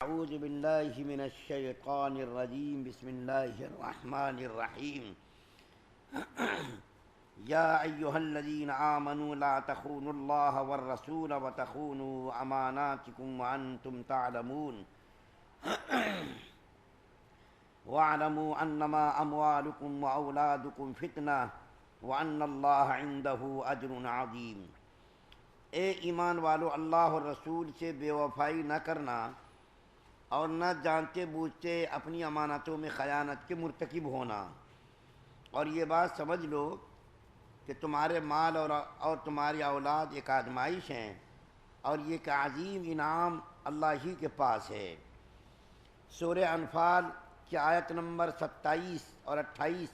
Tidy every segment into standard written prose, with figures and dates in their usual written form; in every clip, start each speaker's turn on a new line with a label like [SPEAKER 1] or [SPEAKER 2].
[SPEAKER 1] اعوذ باللہ من الشیطان الرجیم بسم اللہ الرحمن الرحیم یا ایہا الذین آمنوا لا تخونوا اللہ والرسول وتخونوا اماناتکم وانتم تعلمون واعلموا انما اموالکم واولادکم فتنہ وان اللہ عندہ اجر عظیم۔ اے ایمان والو، اللہ اور رسول سے بے وفائی نہ کرنا اور نہ جانتے بوجھتے اپنی امانتوں میں خیانت کے مرتکب ہونا، اور یہ بات سمجھ لو کہ تمہارے مال اور تمہاری اولاد ایک آزمائش ہیں، اور یہ ایک عظیم انعام اللہ ہی کے پاس ہے۔ سورہ انفال کی آیت نمبر 27 اور 28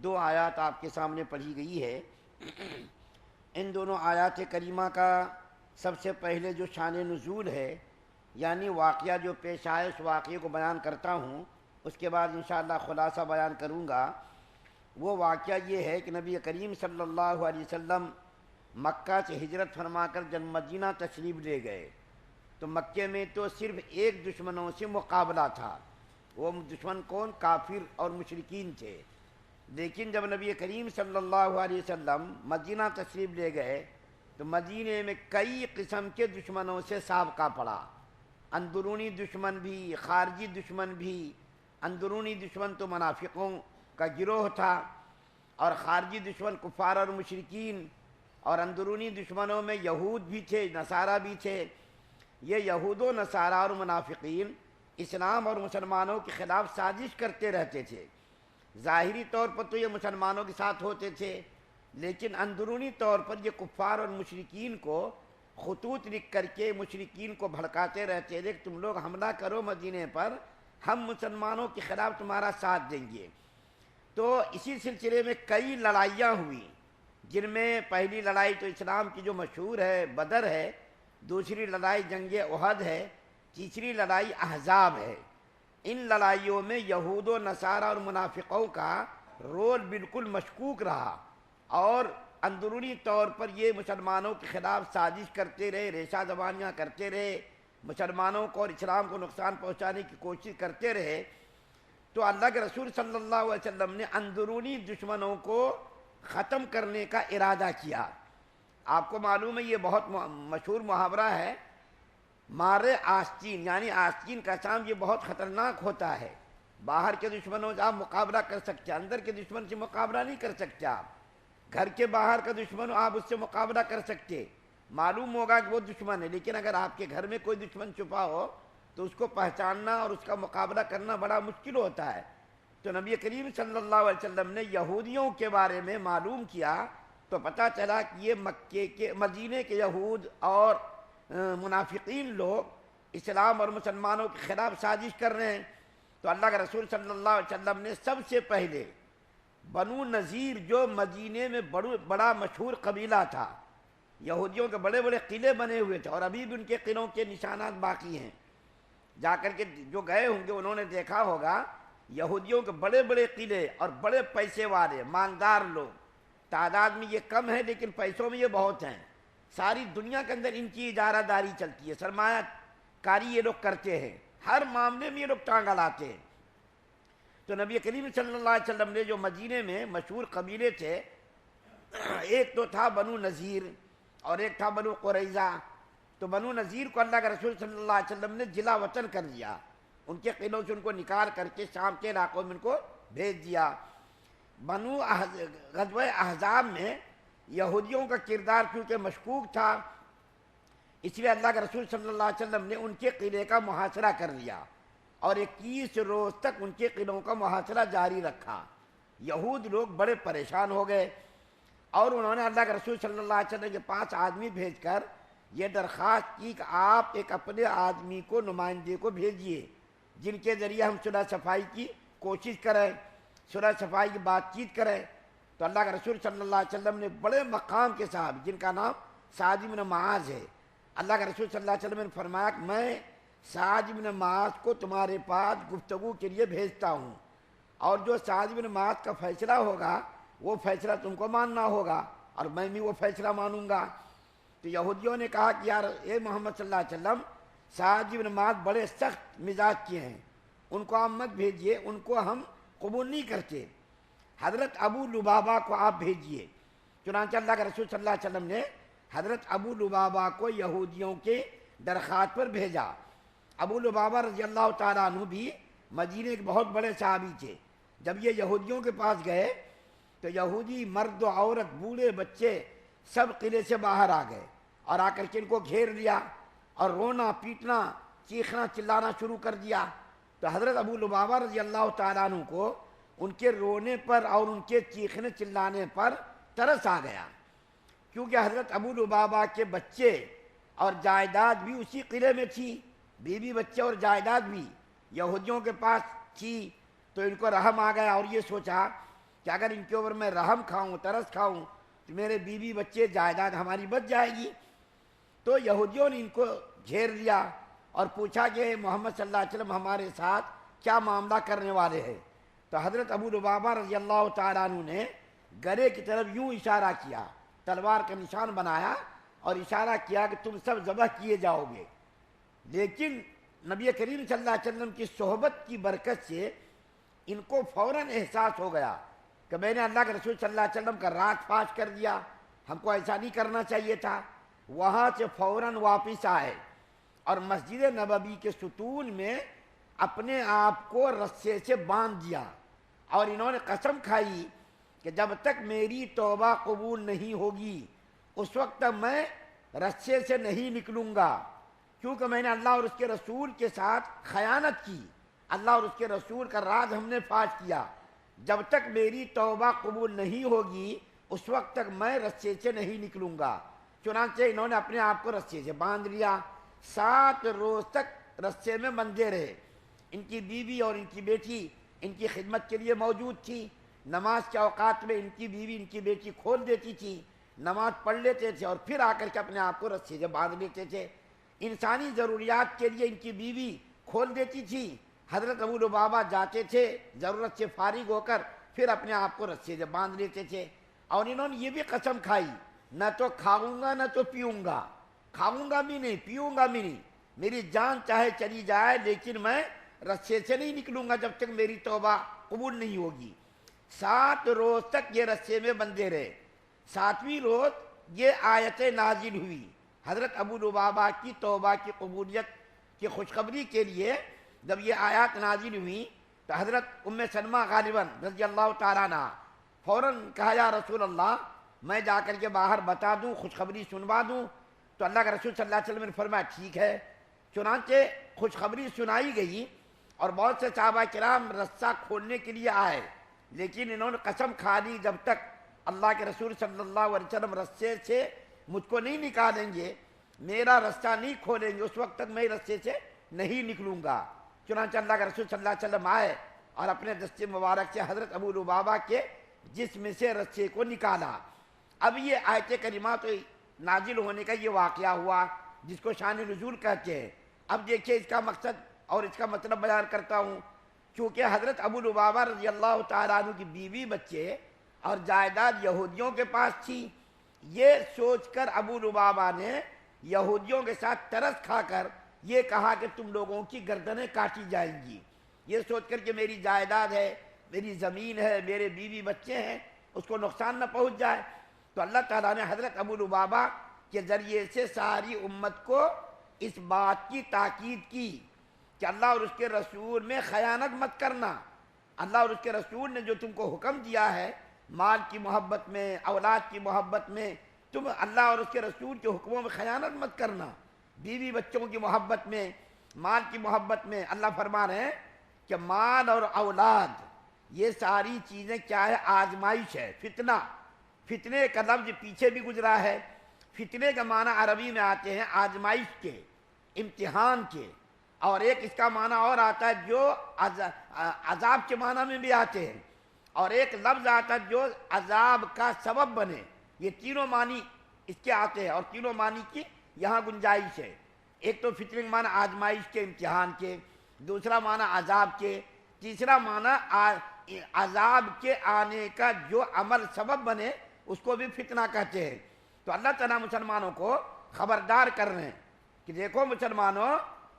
[SPEAKER 1] دو آیات آپ کے سامنے پڑھی گئی ہے۔ ان دونوں آیات کریمہ کا سب سے پہلے جو شان نزول ہے، یعنی واقعہ جو پیش آئے، اس واقعے کو بیان کرتا ہوں، اس کے بعد انشاءاللہ خلاصہ بیان کروں گا۔ وہ واقعہ یہ ہے کہ نبی کریم صلی اللہ علیہ وسلم مکہ سے ہجرت فرما کر جب مدینہ تشریف لے گئے تو مکے میں تو صرف ایک دشمنوں سے مقابلہ تھا۔ وہ دشمن کون؟ کافر اور مشرکین تھے۔ لیکن جب نبی کریم صلی اللہ علیہ وسلم مدینہ تشریف لے گئے تو مدینے میں کئی قسم کے دشمنوں سے سابقہ پڑا، اندرونی دشمن بھی، خارجی دشمن بھی۔ اندرونی دشمن تو منافقوں کا گروہ تھا، اور خارجی دشمن کفار اور مشرکین، اور اندرونی دشمنوں میں یہود بھی تھے، نصارہ بھی تھے۔ یہ یہود و نصارہ اور منافقین اسلام اور مسلمانوں کے خلاف سازش کرتے رہتے تھے۔ ظاہری طور پر تو یہ مسلمانوں کے ساتھ ہوتے تھے، لیکن اندرونی طور پر یہ کفار اور مشرکین کو خطوط لکھ کر کے مشرکین کو بھڑکاتے رہتے تھے کہ تم لوگ حملہ کرو مدینے پر، ہم مسلمانوں کے خلاف تمہارا ساتھ دیں گے۔ تو اسی سلسلے میں کئی لڑائیاں ہوئیں، جن میں پہلی لڑائی تو اسلام کی جو مشہور ہے بدر ہے، دوسری لڑائی جنگ احد ہے، تیسری لڑائی احزاب ہے۔ ان لڑائیوں میں یہود و نصارہ اور منافقوں کا رول بالکل مشکوک رہا، اور اندرونی طور پر یہ مسلمانوں کے خلاف سازش کرتے رہے، ریشہ زبانیاں کرتے رہے، مسلمانوں کو اور اسلام کو نقصان پہنچانے کی کوشش کرتے رہے۔ تو اللہ کے رسول صلی اللہ علیہ وسلم نے اندرونی دشمنوں کو ختم کرنے کا ارادہ کیا۔ آپ کو معلوم ہے یہ بہت مشہور محاورہ ہے، مارے آستین، یعنی آستین کا کام یہ بہت خطرناک ہوتا ہے۔ باہر کے دشمنوں سے آپ مقابلہ کر سکتے ہیں، اندر کے دشمن سے مقابلہ نہیں کر سکتے آپ۔ گھر کے باہر کا دشمن آپ اس سے مقابلہ کر سکتے، معلوم ہوگا کہ وہ دشمن ہے، لیکن اگر آپ کے گھر میں کوئی دشمن چھپا ہو تو اس کو پہچاننا اور اس کا مقابلہ کرنا بڑا مشکل ہوتا ہے۔ تو نبی کریم صلی اللہ علیہ وسلم نے یہودیوں کے بارے میں معلوم کیا تو پتہ چلا کہ یہ مدینے کے یہود اور منافقین لوگ اسلام اور مسلمانوں کے خلاف سازش کر رہے ہیں۔ تو اللہ کے رسول صلی اللہ علیہ وسلم نے سب سے پہلے بنو نذیر، جو مدینے میں بڑا مشہور قبیلہ تھا، یہودیوں کے بڑے بڑے قلعے بنے ہوئے تھے، اور ابھی بھی ان کے قلعوں کے نشانات باقی ہیں۔ جا کر کے جو گئے ہوں گے انہوں نے دیکھا ہوگا یہودیوں کے بڑے بڑے قلعے اور بڑے پیسے والے مالدار لوگ، تعداد میں یہ کم ہے لیکن پیسوں میں یہ بہت ہیں۔ ساری دنیا کے اندر ان کی اجارہ داری چلتی ہے، سرمایہ کاری یہ لوگ کرتے ہیں، ہر معاملے میں یہ لوگ ٹانگا لاتے ہیں۔ تو نبی کریم صلی اللہ علیہ وسلم نے جو مدینے میں مشہور قبیلے تھے، ایک تو تھا بنو نذیر اور ایک تھا بنو قریظہ۔ تو بنو نذیر کو اللہ کے رسول صلی اللہ علیہ وسلم نے جلا وطن کر دیا، ان کے قلعوں سے ان کو نکال کر کے شام کے علاقوں میں ان کو بھیج دیا۔ غزوہ احزاب میں یہودیوں کا کردار کیونکہ مشکوک تھا، اس لیے اللہ کے رسول صلی اللہ علیہ وسلم نے ان کے قلعے کا محاصرہ کر لیا، اور 21 روز تک ان کے قلعوں کا محاصرہ جاری رکھا۔ یہود لوگ بڑے پریشان ہو گئے، اور انہوں نے اللہ کے رسول صلی اللہ علیہ وسلم کے پاس آدمی بھیج کر یہ درخواست کی کہ آپ ایک اپنے آدمی کو، نمائندے کو بھیجیے جن کے ذریعے ہم صلح صفائی کی کوشش کریں، صلح صفائی کی بات چیت کریں۔ تو اللہ کے رسول صلی اللہ علیہ وسلم نے بڑے مقام کے صحابی جن کا نام سعد بن معاذ ہے، اللہ کے رسول صلی اللہ علیہ وسلم نے فرمایا کہ میں سعد بن معاذ کو تمہارے پاس گفتگو کے لیے بھیجتا ہوں، اور جو سعد بن معاذ کا فیصلہ ہوگا وہ فیصلہ تم کو ماننا ہوگا، اور میں بھی وہ فیصلہ مانوں گا۔ تو یہودیوں نے کہا کہ یار اے محمد صلی اللہ علیہ وسلم، سعد بن معاذ بڑے سخت مزاج کے ہیں، ان کو آپ مت بھیجیے، ان کو ہم قبول نہیں کرتے، حضرت ابو لبابہ کو آپ بھیجیے۔ چنانچہ اللہ کے رسول صلی اللہ علیہ وسلم نے حضرت ابو لبابہ کو یہودیوں کے درخواست پر بھیجا۔ ابو لبابہ رضی اللہ تعالیٰ عنہ بھی مدینے کے بہت بڑے صحابی تھے۔ جب یہ یہودیوں کے پاس گئے تو یہودی مرد و عورت، بوڑھے بچے سب قلعے سے باہر آ گئے اور آ کر کے ان کو گھیر لیا اور رونا پیٹنا چیخنا چلانا شروع کر دیا۔ تو حضرت ابو لبابہ رضی اللہ تعالیٰ عنہ کو ان کے رونے پر اور ان کے چیخنے چلانے پر ترس آ گیا، کیونکہ حضرت ابو لبابہ کے بچے اور جائیداد بھی اسی قلعے میں تھی، بیوی بچے اور جائیداد بھی یہودیوں کے پاس تھی۔ تو ان کو رحم آ گیا اور یہ سوچا کہ اگر ان کے اوپر میں رحم کھاؤں، ترس کھاؤں تو میرے بیوی بچے جائیداد ہماری بچ جائے گی۔ تو یہودیوں نے ان کو گھیر لیا اور پوچھا کہ محمد صلی اللہ علیہ وسلم ہمارے ساتھ کیا معاملہ کرنے والے ہیں؟ تو حضرت ابو لبابہ رضی اللہ تعالیٰ عنہ نے گرے کی طرف یوں اشارہ کیا، تلوار کا نشان بنایا اور اشارہ کیا کہ تم سب ذبح کیے جاؤ گے۔ لیکن نبی کریم صلی اللہ علیہ وسلم کی صحبت کی برکت سے ان کو فوراً احساس ہو گیا کہ میں نے اللہ کے رسول صلی اللہ علیہ وسلم کا راز فاش کر دیا، ہم کو ایسا نہیں کرنا چاہیے تھا۔ وہاں سے فوراً واپس آئے اور مسجد نبوی کے ستون میں اپنے آپ کو رسے سے باندھ دیا اور انہوں نے قسم کھائی کہ جب تک میری توبہ قبول نہیں ہوگی اس وقت تک میں رسے سے نہیں نکلوں گا، کیونکہ میں نے اللہ اور اس کے رسول کے ساتھ خیانت کی، اللہ اور اس کے رسول کا راز ہم نے فاش کیا۔ جب تک میری توبہ قبول نہیں ہوگی اس وقت تک میں رسے سے نہیں نکلوں گا۔ چنانچہ انہوں نے اپنے آپ کو رسے سے باندھ لیا، 7 روز تک رسے میں بندھے رہے۔ ان کی بیوی اور ان کی بیٹی ان کی خدمت کے لیے موجود تھی۔ نماز کے اوقات میں ان کی بیوی ان کی بیٹی کھول دیتی تھی، نماز پڑھ لیتے تھے اور پھر آ کر کے اپنے آپ کو رسے سے باندھ لیتے تھے۔ انسانی ضروریات کے لیے ان کی بیوی کھول دیتی تھی، حضرت ابو لبابہ جاتے تھے ضرورت سے فارغ ہو کر پھر اپنے آپ کو رسے سے باندھ لیتے تھے۔ اور انہوں نے یہ بھی قسم کھائی نہ تو کھاؤں گا نہ تو پیوں گا، کھاؤں گا بھی نہیں پیوں گا بھی نہیں، میری جان چاہے چلی جائے لیکن میں رسے سے نہیں نکلوں گا جب تک میری توبہ قبول نہیں ہوگی۔ 7 روز تک یہ رسے میں بندھے رہے۔ 7ویں روز یہ آیت نازل ہوئی حضرت ابو لبابہ کی توبہ کی قبولیت کی خوشخبری کے لیے۔ جب یہ آیات نازل ہوئی تو حضرت ام سلمہ غالباً رضی اللہ تعالیٰ عنہ فوراً کہا یا رسول اللہ میں جا کر کے باہر بتا دوں، خوشخبری سنوا دوں؟ تو اللہ کے رسول صلی اللہ علیہ وسلم نے فرمایا ٹھیک ہے۔ چنانچہ خوشخبری سنائی گئی اور بہت سے صحابہ کرام رسہ کھولنے کے لیے آئے، لیکن انہوں نے قسم کھا لی جب تک اللہ کے رسول صلی اللہ علیہ وسلم رسے سے مجھ کو نہیں نکالیں گے، میرا رسہ نہیں کھولیں گے، اس وقت تک میں رسے سے نہیں نکلوں گا۔ چنانچہ اللہ کے رسول صلی اللہ علیہ وسلم آئے اور اپنے دست مبارک سے حضرت ابو لبابہ کے جسم سے رسے کو نکالا۔ اب یہ آیت کریمات نازل ہونے کا یہ واقعہ ہوا جس کو شان نزول کہتے ہیں۔ اب دیکھیے اس کا مقصد اور اس کا مطلب بیان کرتا ہوں۔ چونکہ حضرت ابو لبابہ رضی اللہ تعالیٰ عنہ کی بیوی بچے اور جائیداد یہودیوں کے پاس تھی، یہ سوچ کر ابو لبابہ نے یہودیوں کے ساتھ ترس کھا کر یہ کہا کہ تم لوگوں کی گردنیں کاٹی جائیں گی، یہ سوچ کر کہ میری جائیداد ہے، میری زمین ہے، میرے بیوی بچے ہیں، اس کو نقصان نہ پہنچ جائے۔ تو اللہ تعالیٰ نے حضرت ابو لبابہ کے ذریعے سے ساری امت کو اس بات کی تاکید کی کہ اللہ اور اس کے رسول میں خیانت مت کرنا۔ اللہ اور اس کے رسول نے جو تم کو حکم دیا ہے مال کی محبت میں، اولاد کی محبت میں، تم اللہ اور اس کے رسول کے حکموں میں خیانت مت کرنا۔ بیوی بچوں کی محبت میں، مال کی محبت میں اللہ فرما رہے ہیں کہ مال اور اولاد یہ ساری چیزیں کیا ہے؟ آزمائش ہے، فتنہ۔ فتنے کا لفظ پیچھے بھی گزرا ہے۔ فتنے کا معنی عربی میں آتے ہیں آزمائش کے، امتحان کے، اور ایک اس کا معنی اور آتا ہے جو عذاب کے معنی میں بھی آتے ہیں، اور ایک لفظ آتا ہے جو عذاب کا سبب بنے۔ یہ تینوں معنی اس کے آتے ہیں اور تینوں معنی کی یہاں گنجائش ہے۔ ایک تو فتنے کا معنی آزمائش کے، امتحان کے، دوسرا معنی عذاب کے، تیسرا معنی عذاب کے آنے کا جو عمل سبب بنے اس کو بھی فتنہ کہتے ہیں۔ تو اللہ تعالیٰ مسلمانوں کو خبردار کر رہے ہیں کہ دیکھو مسلمانوں،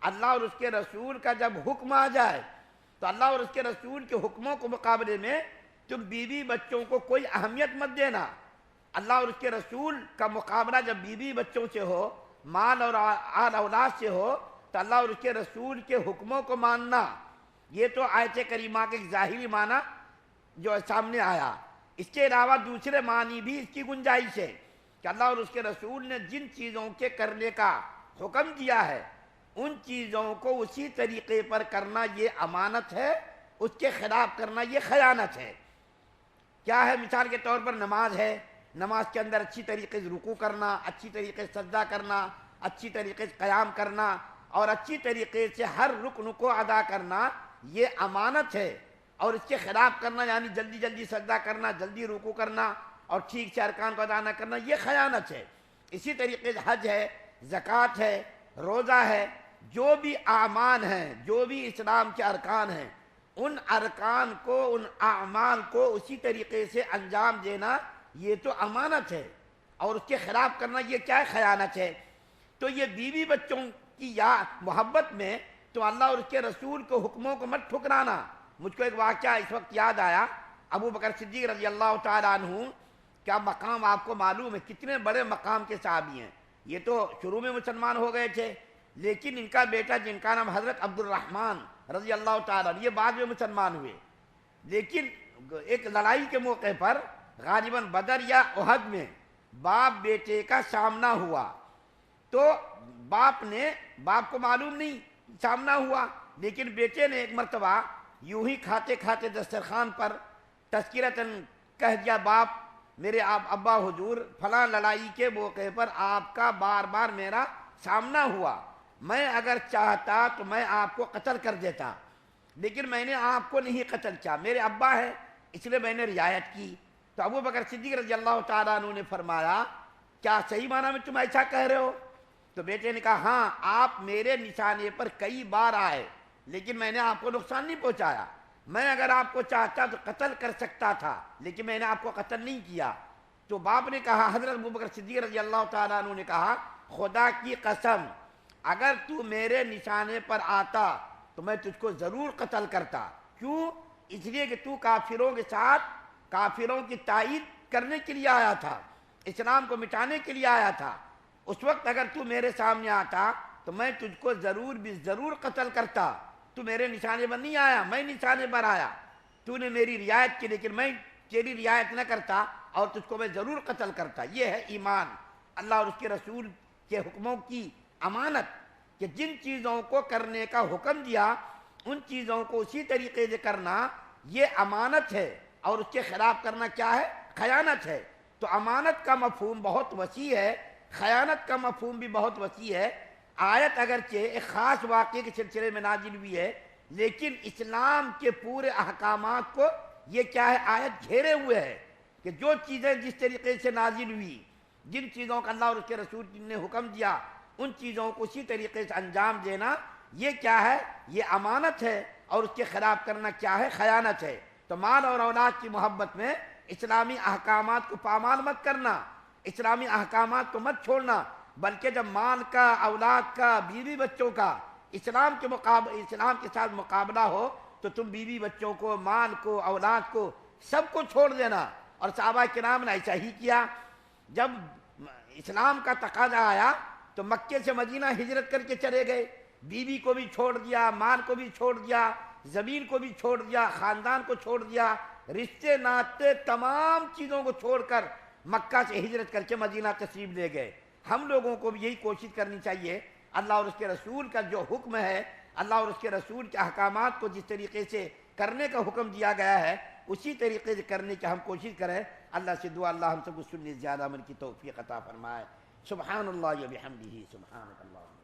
[SPEAKER 1] اللہ اور اس کے رسول کا جب حکم آ جائے تو اللہ اور اس کے رسول کے حکموں کے مقابلے میں تم بیوی بچوں کو کوئی اہمیت مت دینا۔ اللہ اور اس کے رسول کا مقابلہ جب بیوی بچوں سے ہو، مال اور آل اولاد سے ہو، تو اللہ اور اس کے رسول کے حکموں کو ماننا۔ یہ تو آیت کریمہ کے ایک ظاہری معنی جو سامنے آیا۔ اس کے علاوہ دوسرے معنی بھی اس کی گنجائش ہے کہ اللہ اور اس کے رسول نے جن چیزوں کے کرنے کا حکم دیا ہے ان چیزوں کو اسی طریقے پر کرنا یہ امانت ہے، اس کے خلاف کرنا یہ خیانت ہے۔ کیا ہے؟ مثال کے طور پر نماز ہے، نماز کے اندر اچھی طریقے سے رکوع کرنا، اچھی طریقے سے سجدہ کرنا، اچھی طریقے سے قیام کرنا اور اچھی طریقے سے ہر رکن کو ادا کرنا یہ امانت ہے، اور اس کے خلاف کرنا یعنی جلدی جلدی سجدہ کرنا، جلدی رکوع کرنا اور ٹھیک سے ارکان کو ادا نہ کرنا یہ خیانت ہے۔ اسی طریقے سے حج ہے، زکوٰۃ ہے، روزہ ہے، جو بھی اعمال ہیں، جو بھی اسلام کے ارکان ہیں، ان ارکان کو، ان اعمال کو اسی طریقے سے انجام دینا یہ تو امانت ہے، اور اس کے خلاف کرنا یہ کیا ہے؟ خیانت ہے۔ تو یہ بیوی بچوں کی محبت میں تو اللہ اور اس کے رسول کے حکموں کو مت ٹھکرانا۔ مجھ کو ایک واقعہ اس وقت یاد آیا، ابو بکر صدیق رضی اللہ تعالیٰ عنہ کا مقام آپ کو معلوم ہے، کتنے بڑے مقام کے صحابی ہیں۔ یہ تو شروع میں مسلمان ہو گئے تھے، لیکن ان کا بیٹا جن کا نام حضرت عبد الرحمن رضی اللہ تعالیٰ عنہ، یہ بعد میں مسلمان ہوئے، لیکن ایک لڑائی کے موقع پر غالباً بدر یا احد میں باپ بیٹے کا سامنا ہوا، تو باپ کو معلوم نہیں سامنا ہوا، لیکن بیٹے نے ایک مرتبہ یوں ہی کھاتے کھاتے دسترخوان پر تذکرتاً کہہ دیا، باپ میرے ابا حضور فلاں لڑائی کے موقع پر آپ کا بار بار میرا سامنا ہوا، میں اگر چاہتا تو میں آپ کو قتل کر دیتا، لیکن میں نے آپ کو نہیں قتل کیا، میرے ابا ہے اس لیے میں نے رعایت کی۔ تو ابو بکر صدیق رضی اللہ تعالیٰ عنہ نے فرمایا، کیا صحیح معنی میں تم ایسا کہہ رہے ہو؟ تو بیٹے نے کہا، ہاں آپ میرے نشانے پر کئی بار آئے لیکن میں نے آپ کو نقصان نہیں پہنچایا، میں اگر آپ کو چاہتا تو قتل کر سکتا تھا لیکن میں نے آپ کو قتل نہیں کیا۔ تو باپ نے کہا، حضرت ابو بکر صدیق رضی اللہ تعالیٰ عنہ نے کہا، خدا کی قسم اگر تو میرے نشانے پر آتا تو میں تجھ کو ضرور قتل کرتا۔ کیوں؟ اس لیے کہ تو کافروں کے ساتھ کافروں کی تائید کرنے کے لیے آیا تھا، اسلام کو مٹانے کے لیے آیا تھا۔ اس وقت اگر تو میرے سامنے آتا تو میں تجھ کو ضرور قتل کرتا۔ تو میرے نشانے پر نہیں آیا، میں نشانے پر آیا، تو نے میری رعایت کی لیکن میں تیری رعایت نہ کرتا اور تجھ کو میں ضرور قتل کرتا۔ یہ ہے ایمان، اللہ اور اس کے رسول کے حکموں کی امانت، کہ جن چیزوں کو کرنے کا حکم دیا ان چیزوں کو اسی طریقے سے کرنا یہ امانت ہے، اور اس کے خلاف کرنا کیا ہے؟ خیانت ہے۔ تو امانت کا مفہوم بہت وسیع ہے، خیانت کا مفہوم بھی بہت وسیع ہے۔ آیت اگرچہ ایک خاص واقعے کے سلسلے میں نازل ہوئی ہے، لیکن اسلام کے پورے احکامات کو یہ کیا ہے؟ آیت گھیرے ہوئے ہے، کہ جو چیزیں جس طریقے سے نازل ہوئی، جن چیزوں کا اللہ اور اس کے رسول نے حکم دیا ان چیزوں کو اسی طریقے سے انجام دینا یہ کیا ہے؟ یہ امانت ہے، اور اس کے خلاف کرنا کیا ہے؟ خیانت ہے۔ تو مال اور اولاد کی محبت میں اسلامی احکامات کو پامال مت کرنا، اسلامی احکامات کو مت چھوڑنا، بلکہ جب مال کا، اولاد کا، بیوی بچوں کا اسلام کے ساتھ مقابلہ ہو تو تم بیوی بچوں کو، مال کو، اولاد کو سب کو چھوڑ دینا۔ اور صحابہ کرام نے ایسا ہی کیا۔ جب اسلام کا تقاضا آیا تو مکے سے مدینہ ہجرت کر کے چلے گئے، بیوی کو بھی چھوڑ دیا، مال کو بھی چھوڑ دیا، زمین کو بھی چھوڑ دیا، خاندان کو چھوڑ دیا، رشتے ناطے تمام چیزوں کو چھوڑ کر مکہ سے ہجرت کر کے مدینہ تشریف لے گئے۔ ہم لوگوں کو بھی یہی کوشش کرنی چاہیے، اللہ اور اس کے رسول کا جو حکم ہے، اللہ اور اس کے رسول کے احکامات کو جس طریقے سے کرنے کا حکم دیا گیا ہے اسی طریقے سے کرنے کی ہم کوشش کریں۔ اللہ سے دعا اللہ ہم سب کو سننے زیادہ عمل کی توفیق عطا فرمائے۔ سبحان اللہ و بحمدہ، سبحانک اللہ۔